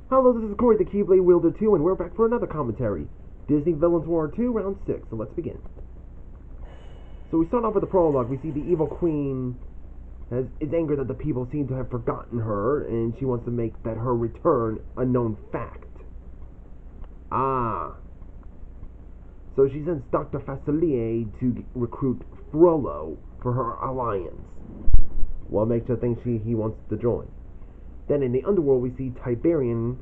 Hello, this is Corey the Keyblade Wielder 2, and we're back for another commentary. Disney Villains War 2, Round 6, so let's begin. So we start off with the prologue. We see the evil queen is angry that the people seem to have forgotten her, and she wants to make that her return a known fact. So she sends DoctorFacility to recruit Frollo for her alliance. Well, it makes her think he wants to join. Then in the underworld, we see Tiberian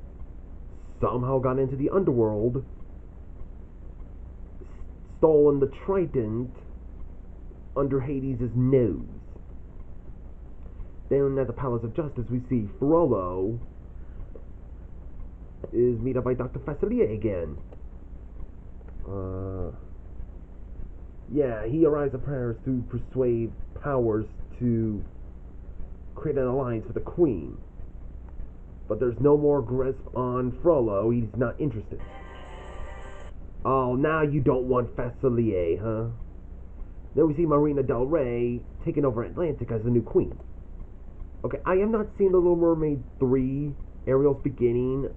somehow got into the underworld, stolen the trident under Hades' nose. Then at the Palace of Justice, we see Frollo is met up by DoctorFacility again. He arrives at Paris to persuade Powers to create an alliance with the Queen. But there's no more grasp on Frollo. He's not interested. Oh, now you don't want Facilier, huh? Then we see Marina Del Rey taking over Atlantic as the new queen. Okay, I have not seen The Little Mermaid 3, Ariel's Beginning.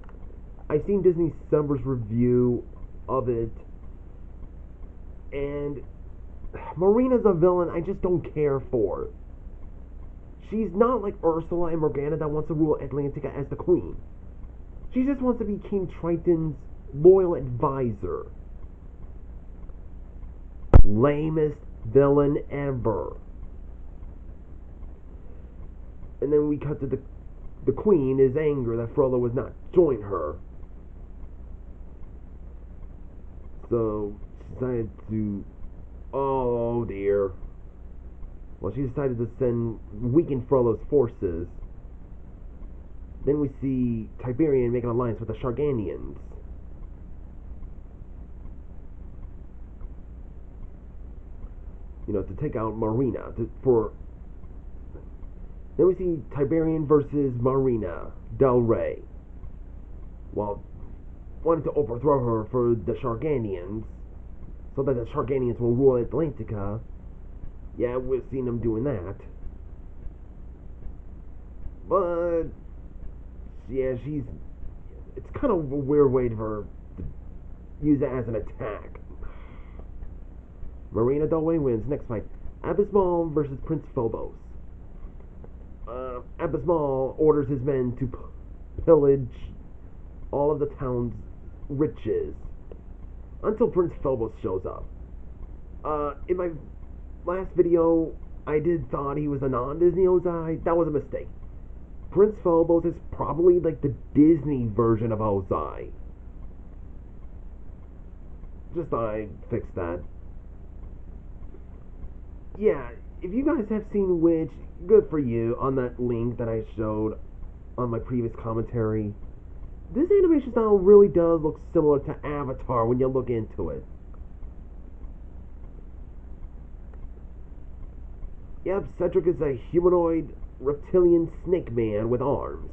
I've seen Disney December's review of it. And Marina's a villain I just don't care for. She's not like Ursula and Morgana that wants to rule Atlantica as the queen. She just wants to be King Triton's loyal advisor. Lamest villain ever. And then we cut to the queen is angry that Frollo was not join her. So she decided to... Oh dear. Well, she decided to weaken Frollo's forces. Then we see Tiberian make an alliance with the Sharganians. To take out Marina. Then we see Tiberian versus Marina Del Rey. Well, wanted to overthrow her for the Sharganians, so that the Sharganians will rule Atlantica. Yeah, we've seen them doing that. But, yeah, it's kind of a weird way for her to use it as an attack. Marina Del Rey wins. Next fight, Abysmal versus Prince Phobos. Abysmal orders his men to pillage all of the town's riches until Prince Phobos shows up. In my last video, I thought he was a non-Disney Ozai. That was a mistake. Prince Phobos is probably like the Disney version of Ozai. Just thought I'd fix that. Yeah, if you guys have seen Witch, good for you on that link that I showed on my previous commentary. This animation style really does look similar to Avatar when you look into it. Yep, Cedric is a humanoid reptilian snake man with arms.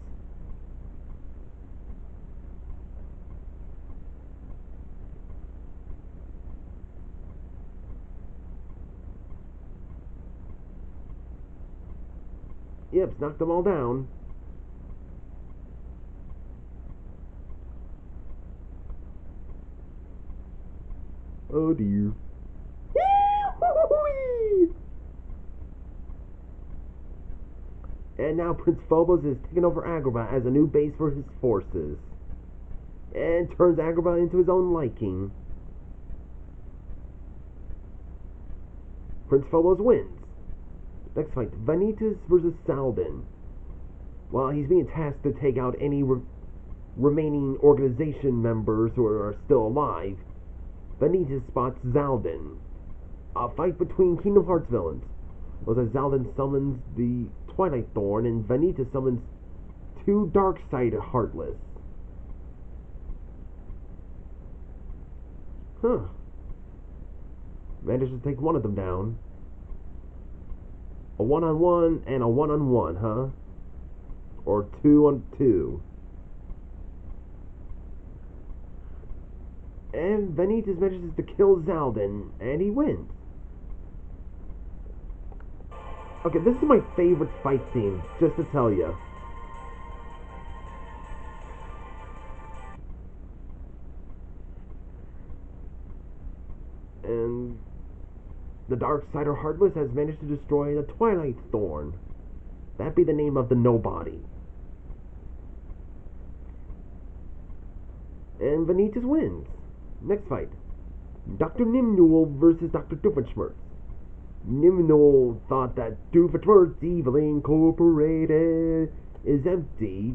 Yep, knocked them all down. Oh dear. And now Prince Phobos is taking over Agrabah as a new base for his forces. And turns Agrabah into his own liking. Prince Phobos wins. Next fight, Vanitas versus Salvin. Well, he's being tasked to take out any remaining organization members who are still alive. Vanitas spots Zaldin. A fight between Kingdom Hearts villains. Was as Zaldin summons the Twilight Thorn and Vanitas summons two Dark-Sided Heartless. Managed to take one of them down. A one-on-one and a one-on-one, huh? Or two-on-two. And Vanitas manages to kill Zaldin, and he wins. Okay, this is my favorite fight scene, just to tell you. And the Darksider Heartless has managed to destroy the Twilight Thorn. That'd be the name of the nobody. And Vanitas wins. Next fight. Dr. Nimnul versus Dr. Doofenshmirtz. Nimnul thought that Doofenshmirtz Evil Incorporated is empty.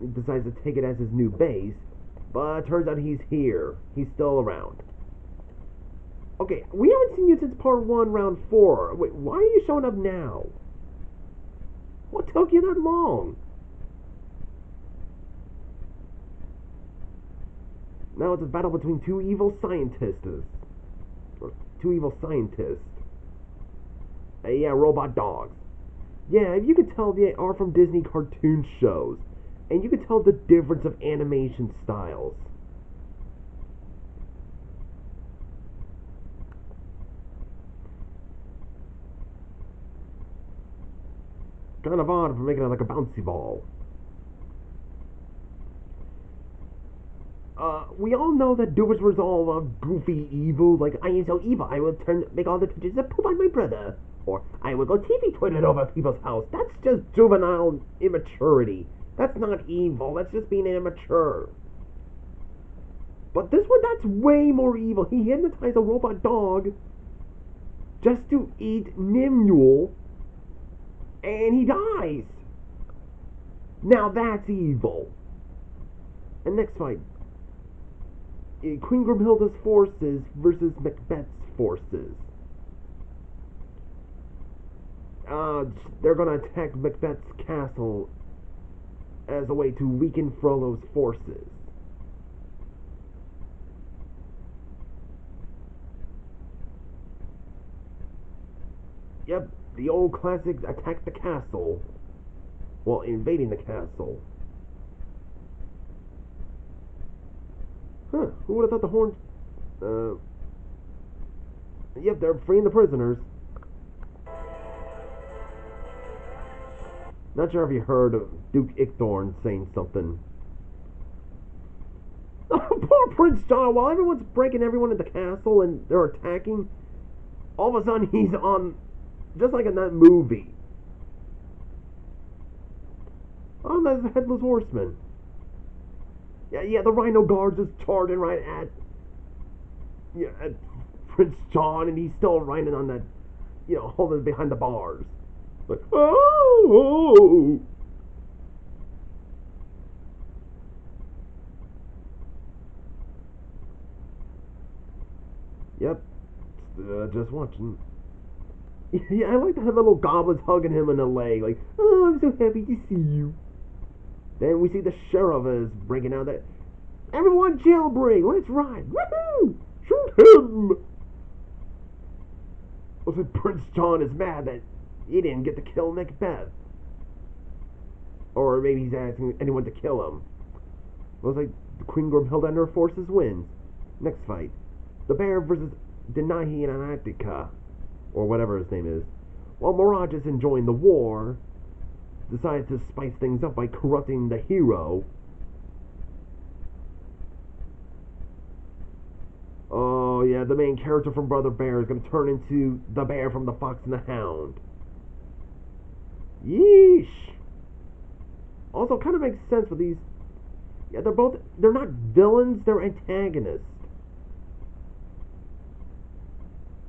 He decides to take it as his new base, but turns out he's here. He's still around. Okay, we haven't seen you since part 1, round 4. Wait, why are you showing up now? What took you that long? Now it's a battle between two evil scientists. Or two evil scientists. Yeah, robot dogs. Yeah, you can tell they are from Disney cartoon shows. And you can tell the difference of animation styles. Kind of odd for making it like a bouncy ball. We all know that Doofus was all goofy evil, like, I am so evil, I will make all the pigeons that poop on my brother. Or, I will go TV toilet over people's house. That's just juvenile immaturity. That's not evil, that's just being immature. But this one, that's way more evil. He hypnotized a robot dog just to eat Nimnul, and he dies. Now that's evil. And next fight. Queen Grimhilda's forces versus Macbeth's forces. They're gonna attack Macbeth's castle as a way to weaken Frollo's forces. Yep, the old classic attack the castle. Well, invading the castle. Huh, who would have thought the horns... Yep, they're freeing the prisoners. Not sure if you heard of Duke Ickthorn saying something. Poor Prince John, while everyone's breaking everyone in the castle and they're attacking, all of a sudden he's on, just like in that movie. Oh, that's the Headless Horseman. Yeah, the Rhino Guards is charging right at Prince John, and he's still riding on that, holding behind the bars. Like, oh! Yep, just watching. Yeah, I like to have little goblins hugging him in the leg, like, oh, I'm so happy to see you. Then we see the sheriff is breaking out that, everyone jailbreak, let's ride, woohoo! Shoot him! Looks like Prince John is mad that he didn't get to kill Macbeth. Or maybe he's asking anyone to kill him. Looks like Queen Grimhilda and her forces wins. Next fight. The Bear versus Denahi and Anatica, or whatever his name is. While Mirage is enjoying the war, decides to spice things up by corrupting the hero. Oh yeah, the main character from Brother Bear is going to turn into the bear from The Fox and the Hound. Yeesh. Also, kind of makes sense for these. Yeah, they're not villains, they're antagonists.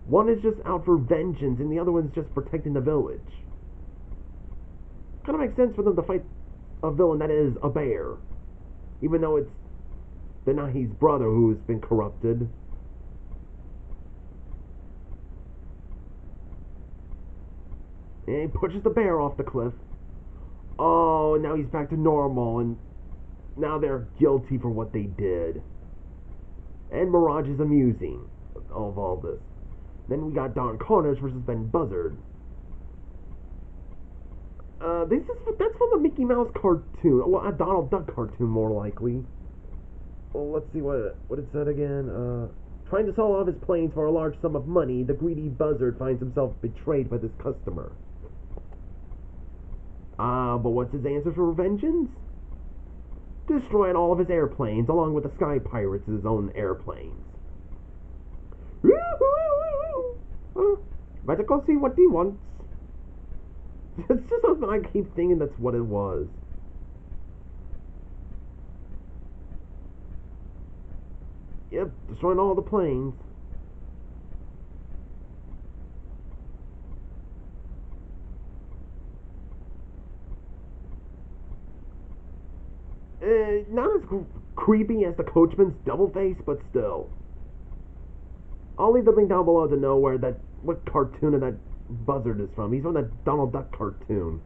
One is just out for vengeance, and the other one's just protecting the village. Kind of makes sense for them to fight a villain that is a bear, even though it's Denahi's brother who's been corrupted. And he pushes the bear off the cliff. Oh, now he's back to normal, and now they're guilty for what they did. And Mirage is amusing of all this. Then we got Don Carnage versus Ben Buzzard. That's from a Mickey Mouse cartoon. Well, a Donald Duck cartoon, more likely. Well, let's see what it said again. Trying to sell off his planes for a large sum of money, the greedy Buzzard finds himself betrayed by this customer. But what's his answer for vengeance? Destroying all of his airplanes, along with the Sky Pirates' own airplanes. Better go see what he wants. It's just something I keep thinking that's what it was. Yep, destroying all the planes. Not as creepy as the coachman's double face, but still. I'll leave the link down below to know what cartoon of that Buzzard is from. He's from that Donald Duck cartoon.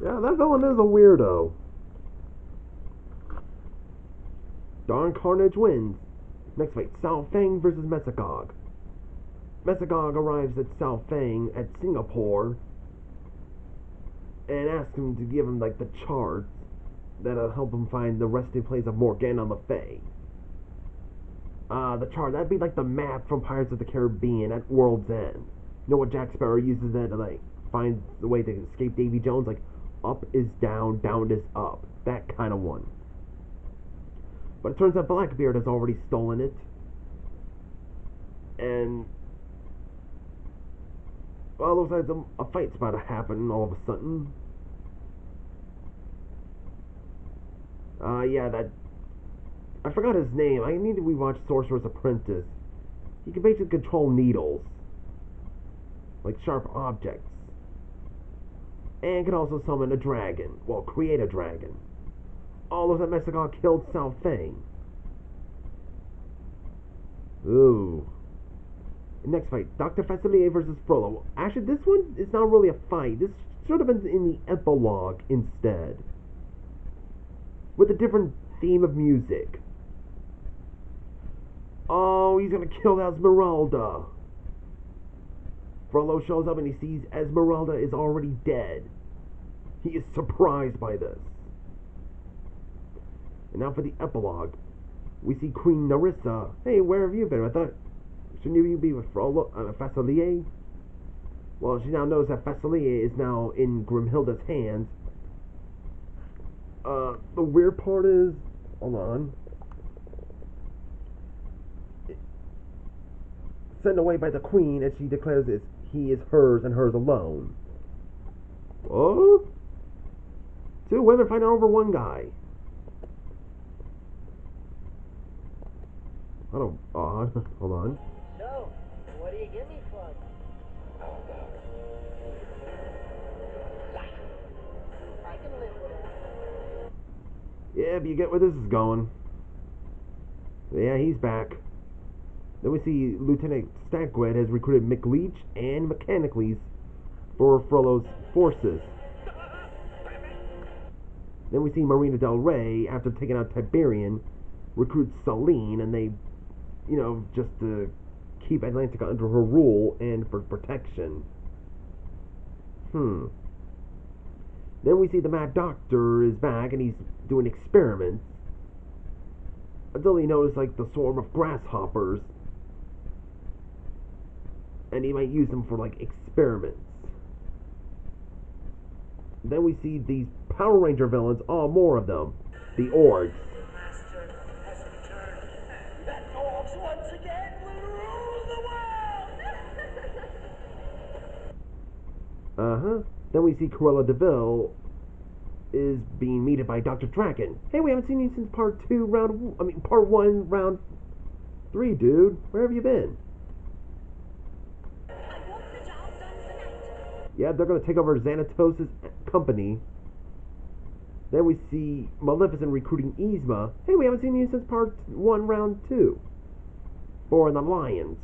Yeah, that villain is a weirdo. Darn Carnage wins. Next fight, Fang versus Mesagog. Mesagog arrives at Fang at Singapore and asks him to give him like the charts that'll help him find the resting place of Morgana Le Fay. The chart, that'd be like the map from Pirates of the Caribbean at World's End. You know what Jack Sparrow uses that to like find the way to escape Davy Jones? Like, up is down, down is up. That kind of one. But it turns out Blackbeard has already stolen it. And, well, it looks like a fight's about to happen all of a sudden. Yeah, I forgot his name. I need to rewatch Sorcerer's Apprentice. He can basically control needles, like sharp objects, and can also summon a dragon. Well, create a dragon. All of that Mesagog killed Fang. Ooh. Next fight, DoctorFacility versus Frollo. Actually, this one is not really a fight. This should have been in the epilogue instead, with a different theme of music. Oh, he's gonna kill Esmeralda. Frollo shows up and he sees Esmeralda is already dead. He is surprised by this. And now for the epilogue. We see Queen Narissa. Hey, where have you been? I thought, shouldn't you be with Frollo, Facilier? Well, she now knows that Facilier is now in Grimhilda's hands. The weird part is, hold on. Sent away by the Queen, as she declares he is hers and hers alone. Oh? 2 women fighting over 1 guy. Hold on. So, what do you give me for? I can live with that. Yeah, but you get where this is going. Yeah, he's back. Then we see Lieutenant Stagwed has recruited McLeach and Mechanicles for Frollo's forces. Then we see Marina Del Rey, after taking out Tiberian, recruits Celine, and they, just to keep Atlantica under her rule and for protection. Then we see the Mad Doctor is back, and he's doing experiments. Until he noticed, like, the swarm of grasshoppers. And he might use them for, like, experiments. Then we see these Power Ranger villains, more of them. The Orgs. Master has returned. That Orcs once again will rule the world. Then we see Cruella de Vil is being meted by Dr. Draken. Hey, we haven't seen you since part 1, round 3, dude. Where have you been? I want the job done tonight. Yeah, they're gonna take over Xanatos' company. Then we see Maleficent recruiting Yzma. Hey, we haven't seen you since part 1, round 2. For an alliance.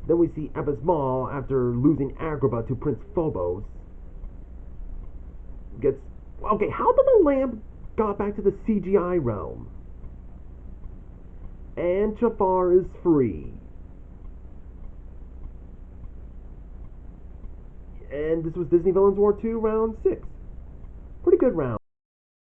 Then we see Abysmal, after losing Agrabah to Prince Phobos, gets... Okay, how did the lamp got back to the CGI realm? And Jafar is free. And this was Disney Villains War 2, round 6. Pretty good round.